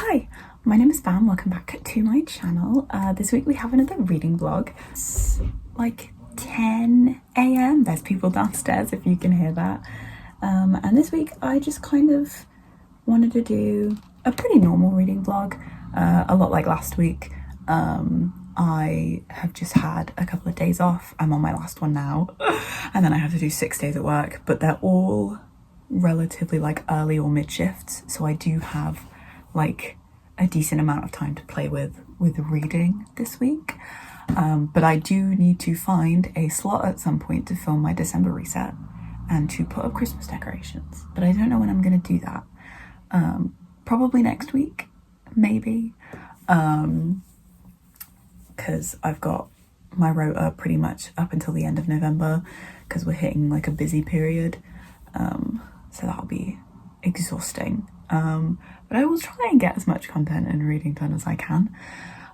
Hi, my name is Van, welcome back to my channel. This week we have another reading vlog. It's like 10 a.m. There's people downstairs if you can hear that. And this week I just kind of wanted to do a pretty normal reading vlog, a lot like last week. I have just had a couple of days off. I'm on my last one now, and then I have to do 6 days at work, but they're all relatively like early or mid shifts, so I do have like a decent amount of time to play with reading this week. But I do need to find a slot at some point to film my December reset and to put up Christmas decorations, but I don't know when I'm going to do that. Probably next week, maybe, because I've got my rota pretty much up until the end of November because we're hitting like a busy period, so that'll be exhausting. But I will try and get as much content and reading done as I can.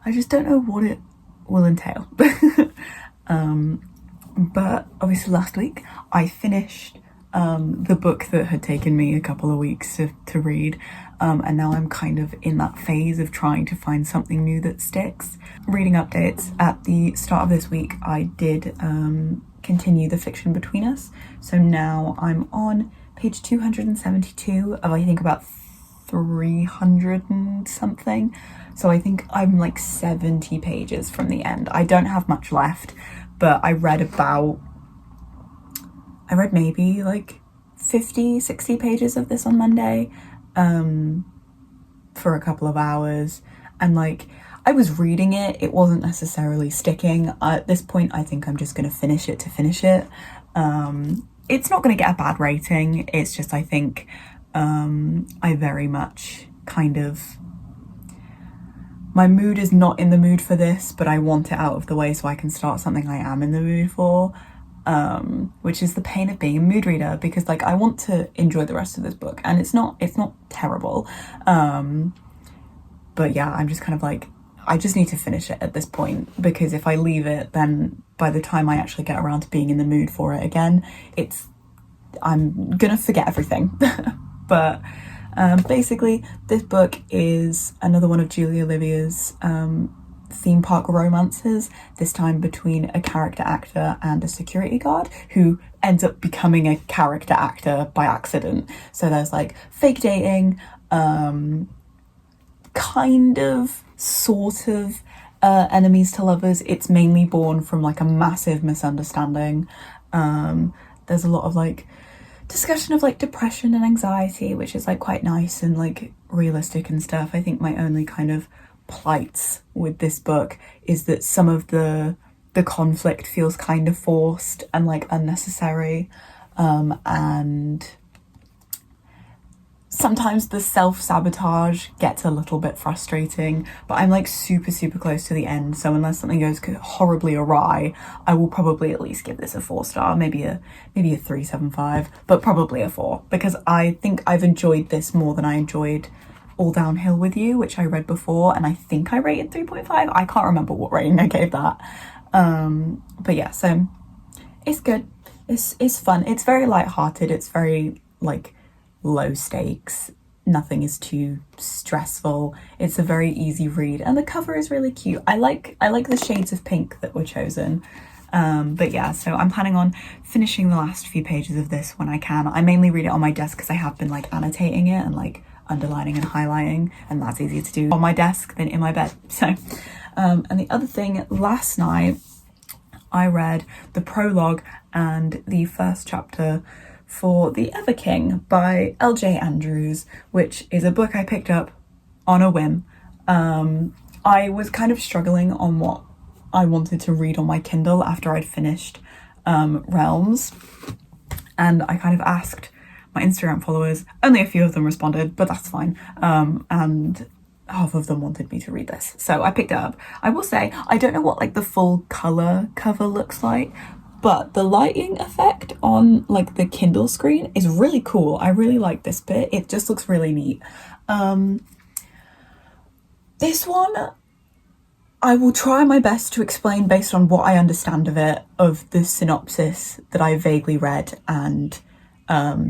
I just don't know what it will entail. But obviously last week I finished the book that had taken me a couple of weeks to read, and now I'm kind of in that phase of trying to find something new that sticks. Reading updates: at the start of this week I did continue The Fiction Between Us, so now I'm on page 272 of I think about 300 and something, so I think I'm like 70 pages from the end. I don't have much left, but I read maybe like 50-60 pages of this on Monday for a couple of hours, and like I was reading it, it wasn't necessarily sticking. At this point I think I'm just going to finish it to finish it. It's not going to get a bad rating, it's just I think I very much kind of, my mood is not in the mood for this, but I want it out of the way so I can start something I am in the mood for, which is the pain of being a mood reader, because like I want to enjoy the rest of this book and it's not terrible, but yeah, I'm just kind of like, I just need to finish it at this point, because if I leave it, then by the time I actually get around to being in the mood for it again, I'm gonna forget everything. But Basically, this book is another one of Julie Olivia's theme park romances, this time between a character actor and a security guard who ends up becoming a character actor by accident. So there's like fake dating, kind of, sort of, enemies to lovers. It's mainly born from like a massive misunderstanding. There's a lot of like discussion of like depression and anxiety, which is like quite nice and like realistic and stuff. I think my only kind of plights with this book is that some of the conflict feels kind of forced and like unnecessary, and sometimes the self-sabotage gets a little bit frustrating, but I'm like super close to the end, so unless something goes horribly awry, I will probably at least give this a 4-star, maybe a 3.75, but probably a 4, because I think I've enjoyed this more than I enjoyed All Downhill with You, which I read before, and I think I rated 3.5. I can't remember what rating I gave that. But yeah, so it's good. It's fun. It's very lighthearted. It's very like low stakes. Nothing is too stressful. It's a very easy read, and the cover is really cute. I like the shades of pink that were chosen. But yeah, so I'm planning on finishing the last few pages of this when I can. I mainly read it on my desk because I have been like annotating it and like underlining and highlighting, and that's easier to do on my desk than in my bed. So and the other thing, last night I read the prologue and the first chapter for The Everking by LJ Andrews, which is a book I picked up on a whim. I was kind of struggling on what I wanted to read on my Kindle after I'd finished Realms, and I kind of asked my Instagram followers. Only a few of them responded, but that's fine, and half of them wanted me to read this, so I picked it up. I will say I don't know what like the full color cover looks like, but the lighting effect on like the Kindle screen is really cool. I really like this bit. It just looks really neat. This one, I will try my best to explain based on what I understand of it, of the synopsis that I vaguely read and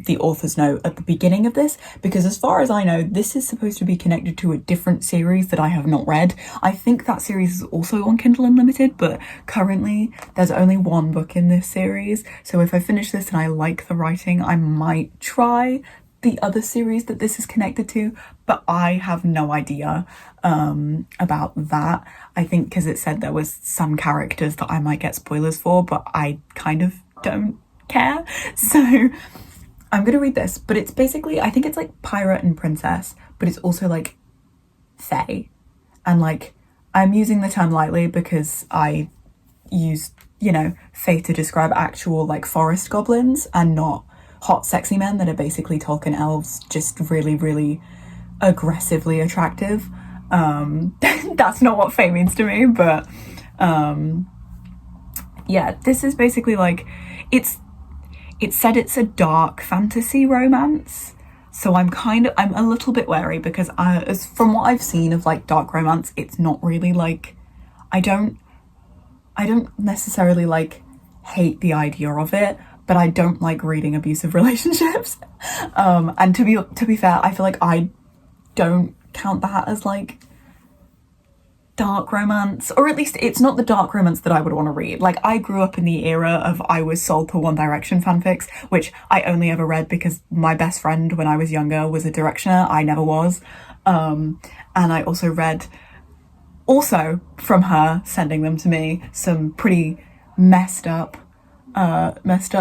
the author's note at the beginning of this, because as far as I know, this is supposed to be connected to a different series that I have not read. I think that series is also on Kindle Unlimited, but currently there's only one book in this series, so if I finish this and I like the writing, I might try the other series that this is connected to, but I have no idea about that. I think because it said there was some characters that I might get spoilers for, but I kind of don't care, so I'm gonna read this. But it's basically, I think it's like pirate and princess, but it's also like fae, and like I'm using the term lightly because I use, you know, fae to describe actual like forest goblins and not hot sexy men that are basically Tolkien elves, just really aggressively attractive. That's not what fae means to me, but yeah, this is basically like, it said it's a dark fantasy romance, so I'm a little bit wary because as from what I've seen of like dark romance, it's not really like, I don't necessarily like hate the idea of it, but I don't like reading abusive relationships. And to be fair, I feel like I don't count that as like dark romance, or at least it's not the dark romance that I would want to read. Like, I grew up in the era of I was sold to One Direction fanfics, which I only ever read because my best friend when I was younger was a Directioner. I never was. And I also read, from her sending them to me, some pretty messed up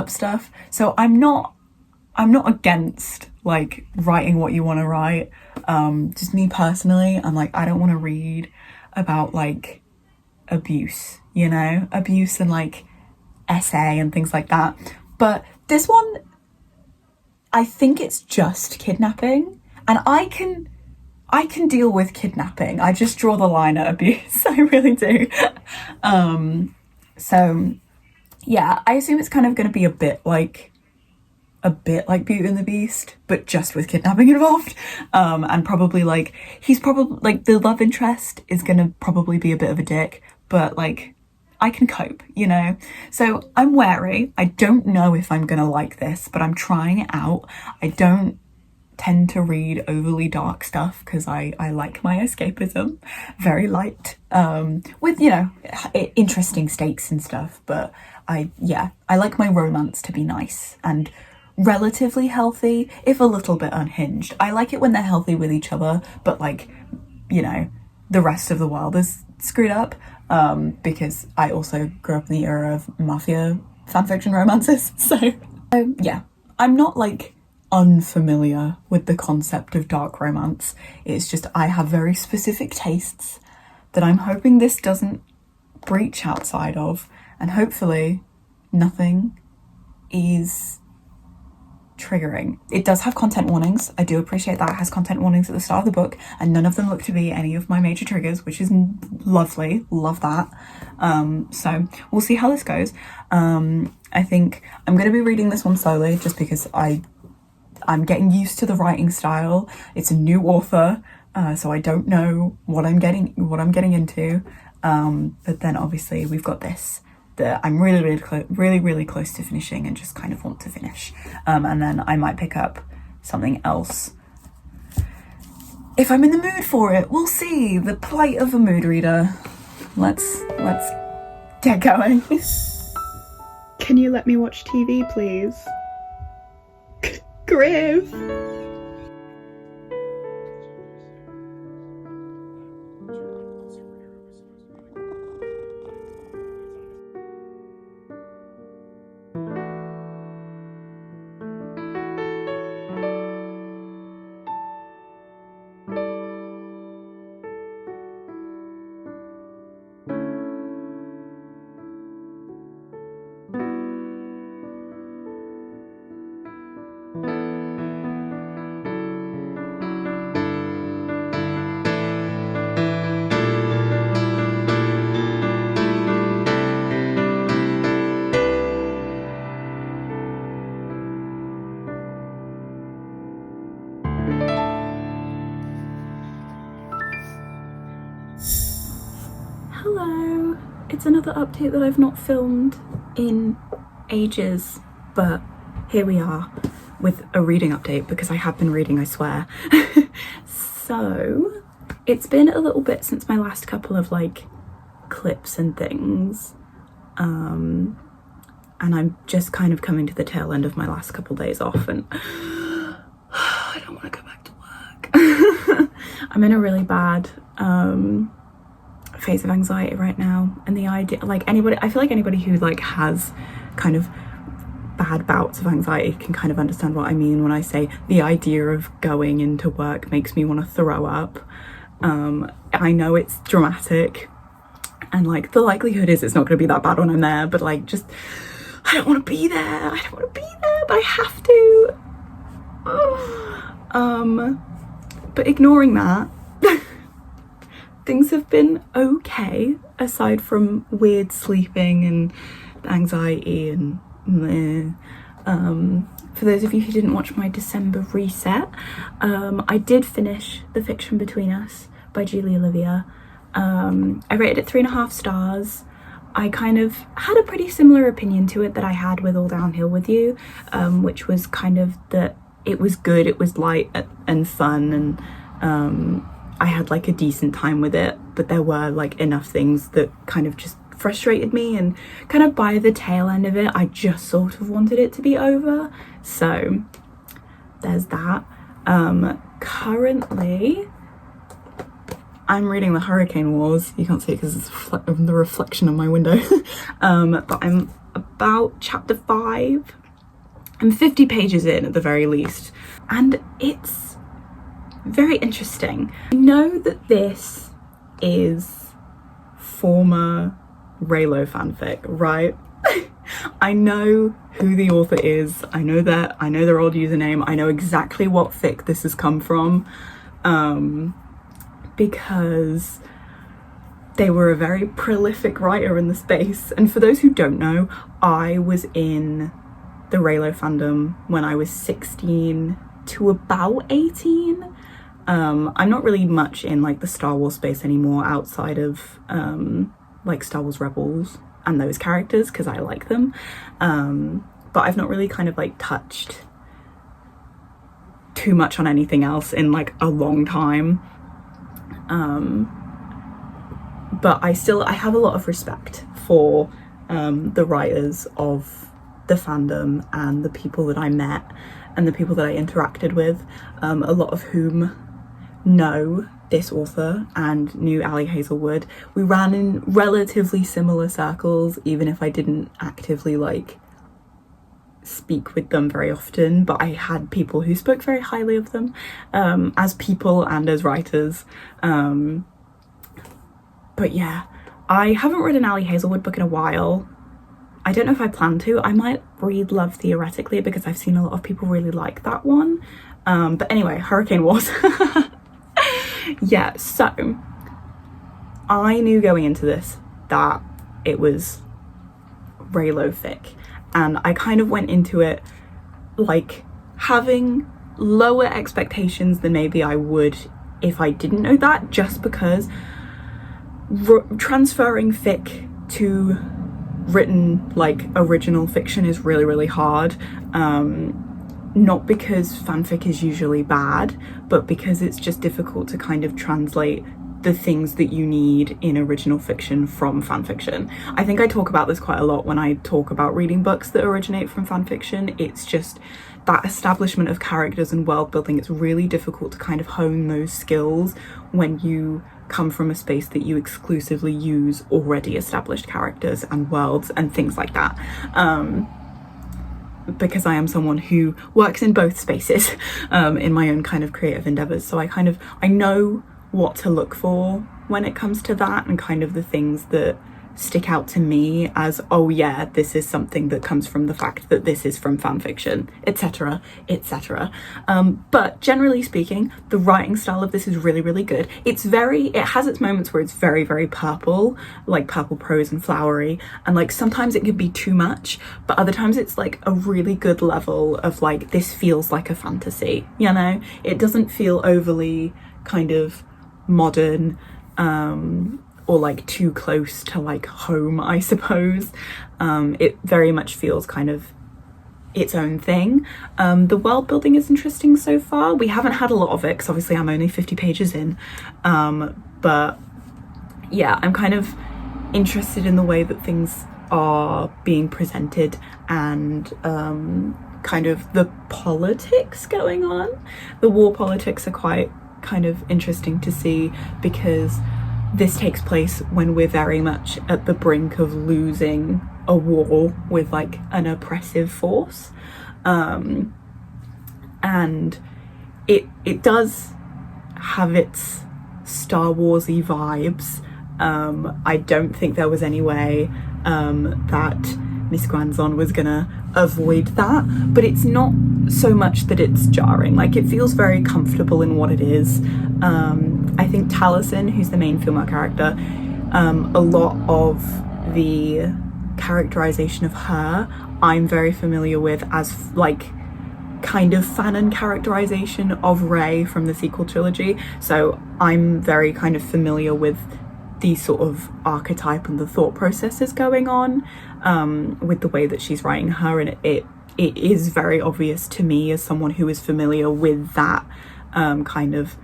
stuff. So I'm not against like writing what you want to write. Just me personally, I'm like, I don't want to read about like abuse, you know, abuse and like SA and things like that. But this one, I think it's just kidnapping, and I can deal with kidnapping. I just draw the line at abuse. I really do. So yeah, I assume it's kind of going to be a bit like Beauty and the Beast, but just with kidnapping involved. And probably like, he's probably like, the love interest is going to probably be a bit of a dick, but like, I can cope, you know? So I'm wary. I don't know if I'm going to like this, but I'm trying it out. I don't tend to read overly dark stuff because I like my escapism, very light, with, you know, interesting stakes and stuff. But I like my romance to be nice and relatively healthy, if a little bit unhinged. I like it when they're healthy with each other, but like, you know, the rest of the world is screwed up, because I also grew up in the era of mafia fanfiction romances. So yeah, I'm not like unfamiliar with the concept of dark romance. It's just I have very specific tastes that I'm hoping this doesn't breach outside of, and hopefully nothing is triggering. It does have content warnings. I do appreciate that it has content warnings at the start of the book, and none of them look to be any of my major triggers, which is lovely. Love that. So we'll see how this goes. I think I'm going to be reading this one slowly just because I'm getting used to the writing style. It's a new author, so I don't know what I'm getting into. But then obviously we've got this that I'm really close to finishing and just kind of want to finish. And then I might pick up something else if I'm in the mood for it. We'll see. The plight of a mood reader. Let's get going. Can you let me watch TV, please? Griff! Hello, it's another update that I've not filmed in ages, but here we are with a reading update because I have been reading, I swear. So it's been a little bit since my last couple of like clips and things, and I'm just kind of coming to the tail end of my last couple days off, and I don't want to go back to work. I'm in a really bad phase of anxiety right now, and the idea, like, I feel like anybody who like has kind of bad bouts of anxiety can kind of understand what I mean when I say the idea of going into work makes me want to throw up. I know it's dramatic and like the likelihood is it's not going to be that bad when I'm there, but like, just I don't want to be there. But I have to. But ignoring that, things have been okay, aside from weird sleeping and anxiety and for those of you who didn't watch my December reset, I did finish The Fiction Between Us by Julie Olivia. I rated it 3.5 stars. I kind of had a pretty similar opinion to it that I had with All Downhill With You, which was kind of that it was good, it was light and fun, and I had like a decent time with it, but there were like enough things that kind of just frustrated me, and kind of by the tail end of it I just sort of wanted it to be over. So there's that. Currently I'm reading The Hurricane Wars. You can't see it because it's the reflection of my window. But I'm about chapter 5. I'm 50 pages in at the very least, and it's very interesting. I know that this is former Reylo fanfic, right? I know who the author is. I know their old username. I know exactly what fic this has come from, because they were a very prolific writer in the space. And for those who don't know, I was in the Reylo fandom when I was 16 to about 18. I'm not really much in like the Star Wars space anymore outside of like Star Wars Rebels and those characters because I like them, but I've not really kind of like touched too much on anything else in like a long time. But I have a lot of respect for the writers of the fandom and the people that I met and the people that I interacted with, a lot of whom know this author and knew Ali Hazelwood. We ran in relatively similar circles, even if I didn't actively like speak with them very often, but I had people who spoke very highly of them as people and as writers. But yeah, I haven't read an Ali Hazelwood book in a while. I don't know if I plan to. I might read Love Theoretically because I've seen a lot of people really like that one. But anyway, Hurricane Wars. Yeah, so I knew going into this that it was Reylo fic, and I kind of went into it like having lower expectations than maybe I would if I didn't know that, just because transferring fic to written like original fiction is really, really hard. Not because fanfic is usually bad, but because it's just difficult to kind of translate the things that you need in original fiction from fanfiction. I think I talk about this quite a lot when I talk about reading books that originate from fanfiction. It's just that establishment of characters and world building. It's really difficult to kind of hone those skills when you come from a space that you exclusively use already established characters and worlds and things like that. Because I am someone who works in both spaces in my own kind of creative endeavors, so I know what to look for when it comes to that, and kind of the things that stick out to me as, oh yeah, this is something that comes from the fact that this is from fanfiction, etc, etc. But generally speaking, the writing style of this is really, really good. It has its moments where it's very, very purple, like purple prose and flowery, and like sometimes it can be too much, but other times it's like a really good level of like, this feels like a fantasy, you know? It doesn't feel overly kind of modern, or like too close to like home, I suppose. It very much feels kind of its own thing. The world building is interesting so far. We haven't had a lot of it because obviously I'm only 50 pages in, but yeah, I'm kind of interested in the way that things are being presented and kind of the politics going on. The war politics are quite kind of interesting to see, because this takes place when we're very much at the brink of losing a war with like an oppressive force, and it does have its Star Wars-y vibes. I don't think there was any way that Miss Granzon was gonna avoid that, but it's not so much that it's jarring. Like, it feels very comfortable in what it is. I think Taliesin, who's the main female character, a lot of the characterization of her I'm very familiar with as like kind of fanon characterization of Rey from the sequel trilogy, so I'm very kind of familiar with the sort of archetype and the thought processes going on with the way that she's writing her, and it is very obvious to me as someone who is familiar with that kind of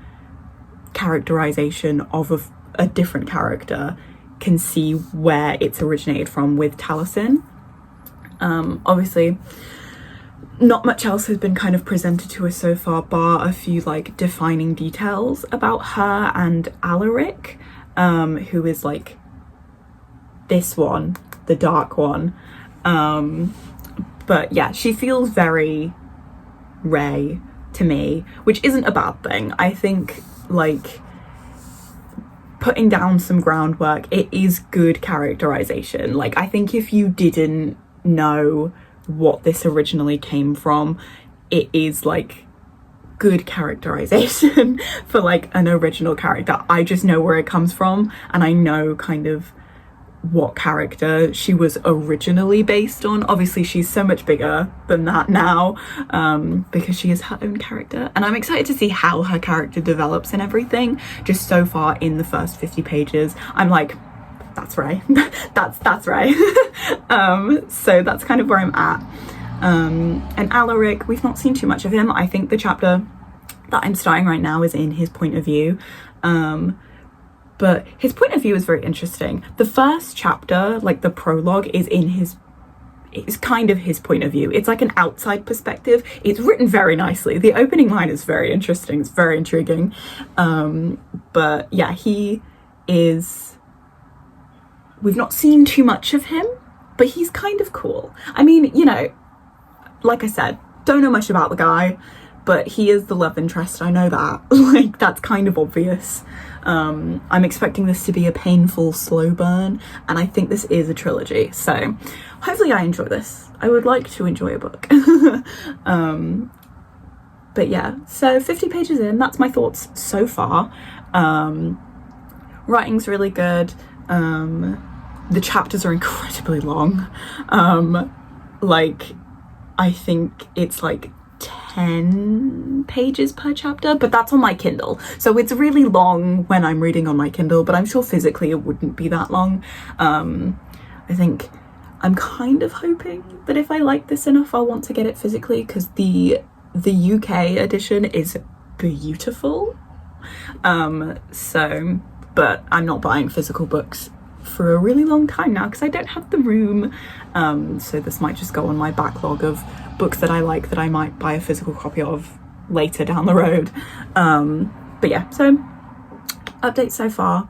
characterization of a different character, can see where it's originated from with Taliesin. Obviously not much else has been kind of presented to us so far, bar a few like defining details about her and Alaric, who is like this one, the dark one. But yeah, she feels very Rey to me, which isn't a bad thing. I think like putting down some groundwork, it is good characterization. Like, I think if you didn't know what this originally came from, it is like good characterization for like an original character. I just know where it comes from, and I know kind of what character she was originally based on. Obviously she's so much bigger than that now, because she is her own character, and I'm excited to see how her character develops and everything. Just so far in the first 50 pages I'm like, that's Rey. that's Rey. So that's kind of where I'm at. And Alaric, we've not seen too much of him. I think the chapter that I'm starting right now is in his point of view. But his point of view is very interesting. The first chapter, like the prologue, it's kind of his point of view. It's like an outside perspective. It's written very nicely. The opening line is very interesting. It's very intriguing. But yeah, we've not seen too much of him, but he's kind of cool. I mean, you know, like I said, don't know much about the guy, but he is the love interest. I know that. Like, that's kind of obvious. I'm expecting this to be a painful, slow burn, and I think this is a trilogy. So hopefully I enjoy this. I would like to enjoy a book. But yeah, so 50 pages in, that's my thoughts so far. Writing's really good. The chapters are incredibly long. Like, I think it's like 10 pages per chapter, but that's on my Kindle, so it's really long when I'm reading on my Kindle, but I'm sure physically it wouldn't be that long. I think I'm kind of hoping that if I like this enough, I'll want to get it physically, because the UK edition is beautiful. So, but I'm not buying physical books for a really long time now because I don't have the room. So this might just go on my backlog of books that I like that I might buy a physical copy of later down the road. But yeah, so updates so far,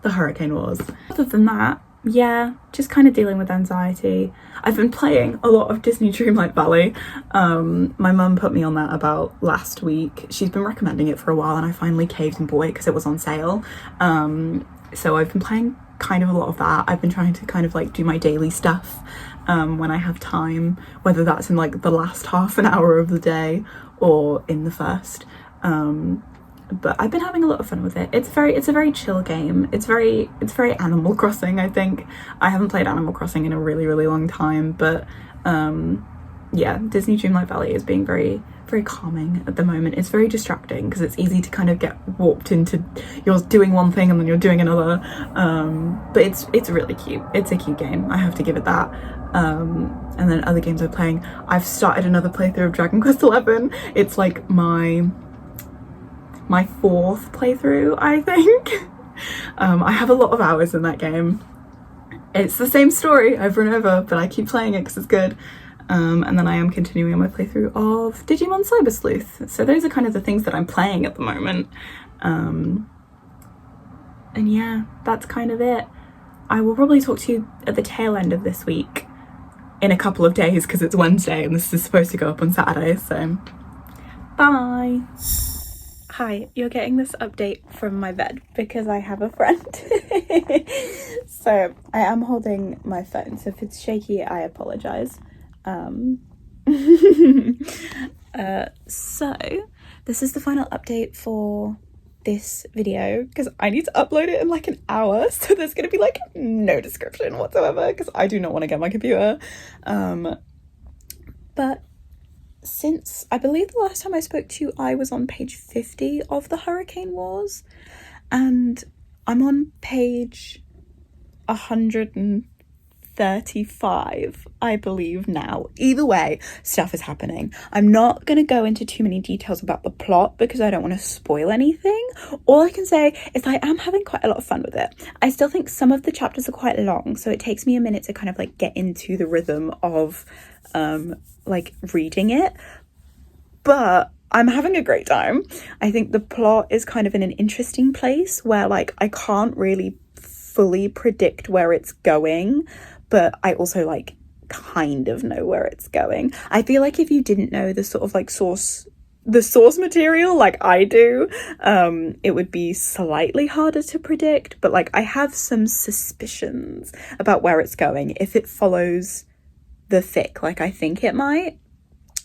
the Hurricane Wars. Other than that, yeah, just kind of dealing with anxiety. I've been playing a lot of Disney Dreamlight Valley. My mum put me on that about last week. She's been recommending it for a while and I finally caved and bought it because it was on sale. So I've been playing kind of a lot of that. I've been trying to kind of like do my daily stuff when I have time, whether that's in like the last half an hour of the day or in the first. But I've been having a lot of fun with it. It's a very chill game. It's very Animal Crossing, I think. I haven't played Animal Crossing in a really, really long time, but yeah, Disney Dreamlight Valley is being very, very calming at the moment. It's very distracting because it's easy to kind of get warped into you're doing one thing and then you're doing another. But it's really cute. It's a cute game. I have to give it that. And then other games I'm playing, I've started another playthrough of Dragon Quest XI. It's like my fourth playthrough, I think. I have a lot of hours in that game. It's the same story over and over, but I keep playing it because it's good. And then I am continuing on my playthrough of Digimon Cyber Sleuth. So those are kind of the things that I'm playing at the moment. And yeah, that's kind of it. I will probably talk to you at the tail end of this week in a couple of days because it's Wednesday and this is supposed to go up on Saturday, so bye. Hi, you're getting this update from my bed because I have a friend. So I am holding my phone, so if it's shaky, I apologise. So this is the final update for this video because I need to upload it in like an hour, so there's gonna be like no description whatsoever because I do not want to get my computer. But since I believe the last time I spoke to you, I was on page 50 of the Hurricane Wars, and I'm on page 135, I believe now. Either way, stuff is happening. I'm not going to go into too many details about the plot because I don't want to spoil anything. All I can say is I am having quite a lot of fun with it. I still think some of the chapters are quite long, so it takes me a minute to kind of like get into the rhythm of like reading it, but I'm having a great time. I think the plot is kind of in an interesting place where like I can't really fully predict where it's going, but I also like kind of know where it's going. I feel like if you didn't know the sort of like source material like I do, it would be slightly harder to predict, but like I have some suspicions about where it's going if it follows the fic like I think it might,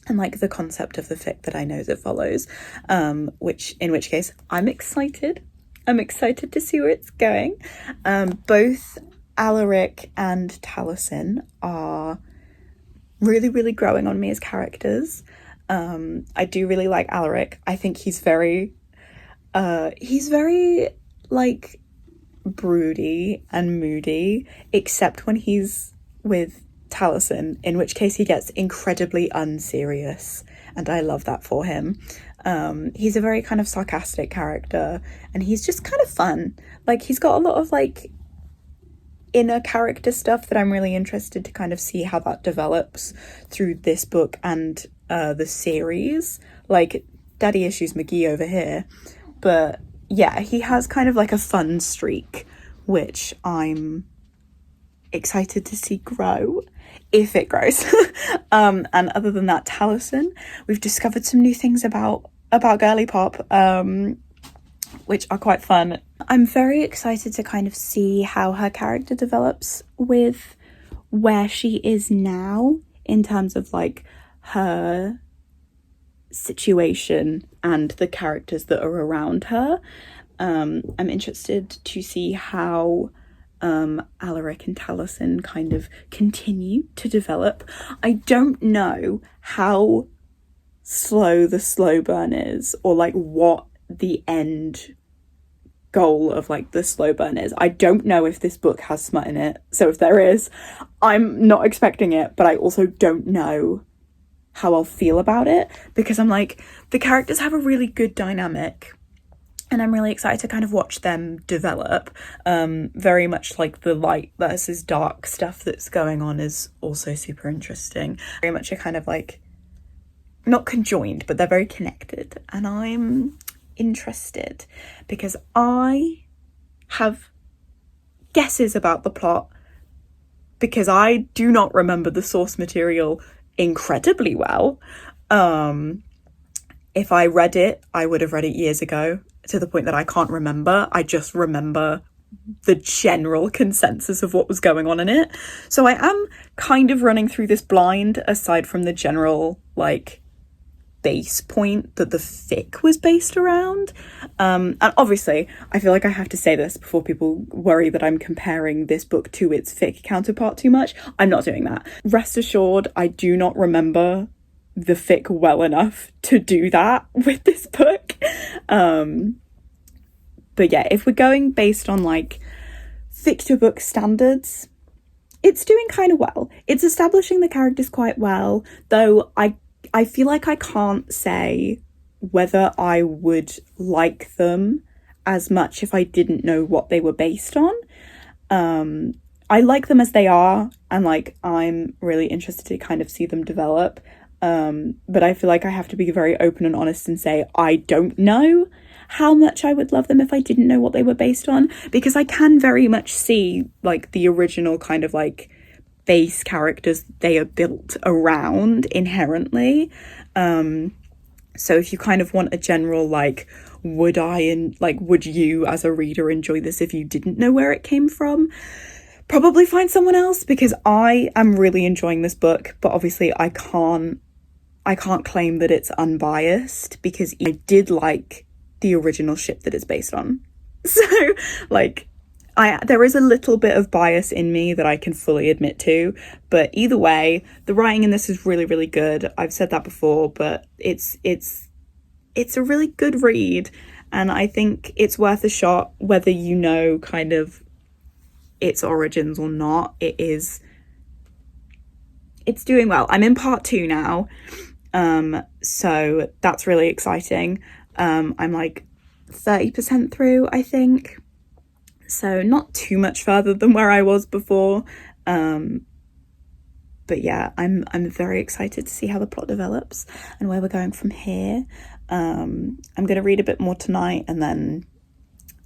and like the concept of the fic that I know it follows, in which case I'm excited to see where it's going. Both Alaric and Taliesin are really, really growing on me as characters. I do really like Alaric. I think he's very like broody and moody, except when he's with Taliesin, in which case he gets incredibly unserious, and I love that for him. He's a very kind of sarcastic character, and he's just kind of fun. Like, he's got a lot of like inner character stuff that I'm really interested to kind of see how that develops through this book and the series. Like, Daddy Issues McGee over here. But yeah, he has kind of like a fun streak, which I'm excited to see grow, if it grows. And other than that, Taliesin, we've discovered some new things about girly pop, which are quite fun. I'm very excited to kind of see how her character develops with where she is now in terms of like her situation and the characters that are around her. I'm interested to see how Alaric and Taliesin kind of continue to develop. I don't know how slow the slow burn is, or like what the end goal of like the slow burn is. I don't know if this book has smut in it, so if there is, I'm not expecting it, but I also don't know how I'll feel about it, because I'm like, the characters have a really good dynamic and I'm really excited to kind of watch them develop. Very much like the light versus dark stuff that's going on is also super interesting. Very much a kind of like, not conjoined, but they're very connected, and I'm interested because I have guesses about the plot because I do not remember the source material incredibly well. If I read it, I would have read it years ago, to the point that I can't remember. I just remember the general consensus of what was going on in it. So I am kind of running through this blind, aside from the general like base point that the fic was based around. And obviously, I feel like I have to say this before people worry that I'm comparing this book to its fic counterpart too much. I'm not doing that. Rest assured, I do not remember the fic well enough to do that with this book. But yeah, if we're going based on like fic to book standards, it's doing kind of well. It's establishing the characters quite well, though I feel like I can't say whether I would like them as much if I didn't know what they were based on. I like them as they are, and like I'm really interested to kind of see them develop. But I feel like I have to be very open and honest and say I don't know how much I would love them if I didn't know what they were based on, because I can very much see like the original kind of like base characters they are built around inherently. So if you kind of want a general like, would you as a reader enjoy this if you didn't know where it came from, probably find someone else, because I am really enjoying this book. But obviously I can't claim that it's unbiased, because I did like the original ship that it's based on. So like there is a little bit of bias in me that I can fully admit to, but either way, the writing in this is really, really good. I've said that before, but it's a really good read, and I think it's worth a shot whether you know kind of its origins or not. It's doing well. I'm in part 2 now, so that's really exciting. I'm like 30% through, I think. So not too much further than where I was before. But yeah, I'm very excited to see how the plot develops and where we're going from here. I'm going to read a bit more tonight, and then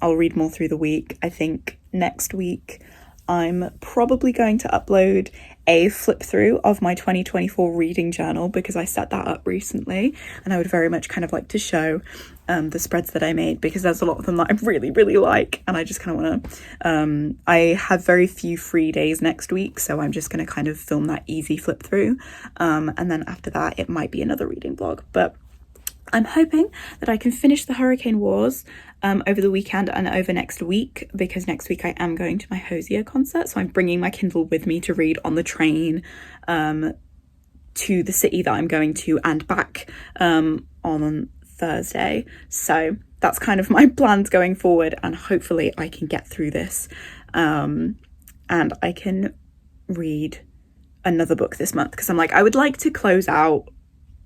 I'll read more through the week. I think next week I'm probably going to upload a flip through of my 2024 reading journal, because I set that up recently, and I would very much kind of like to show the spreads that I made, because there's a lot of them that I really, really like, and I just kind of want to I have very few free days next week, so I'm just going to kind of film that easy flip through, and then after that it might be another reading blog. But I'm hoping that I can finish the Hurricane Wars over the weekend and over next week, because next week I am going to my Hosier concert, so I'm bringing my Kindle with me to read on the train to the city that I'm going to and back on Thursday. So that's kind of my plans going forward, and hopefully I can get through this and I can read another book this month, because I'm like, I would like to close out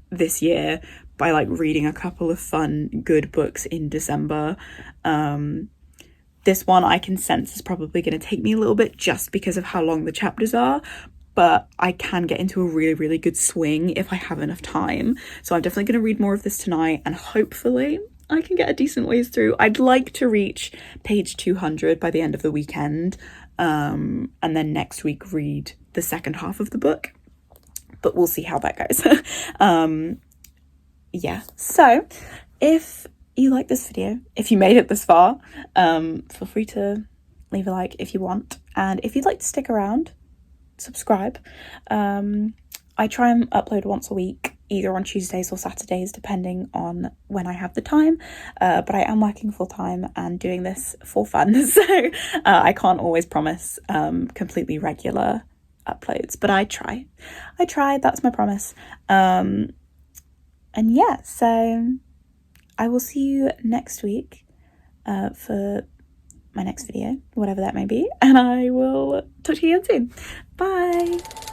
this year by like reading a couple of fun, good books in December. This one I can sense is probably going to take me a little bit just because of how long the chapters are, but I can get into a really, really good swing if I have enough time. So I'm definitely going to read more of this tonight, and hopefully I can get a decent ways through. I'd like to reach page 200 by the end of the weekend, and then next week read the second half of the book, but we'll see how that goes. Yeah, so if you like this video, if you made it this far, feel free to leave a like if you want, and if you'd like to stick around, subscribe. I try and upload once a week, either on Tuesdays or Saturdays, depending on when I have the time, but I am working full-time and doing this for fun, so I can't always promise completely regular uploads, but I try, that's my promise. And yeah, so I will see you next week for my next video, whatever that may be, and I will talk to you again soon. Bye!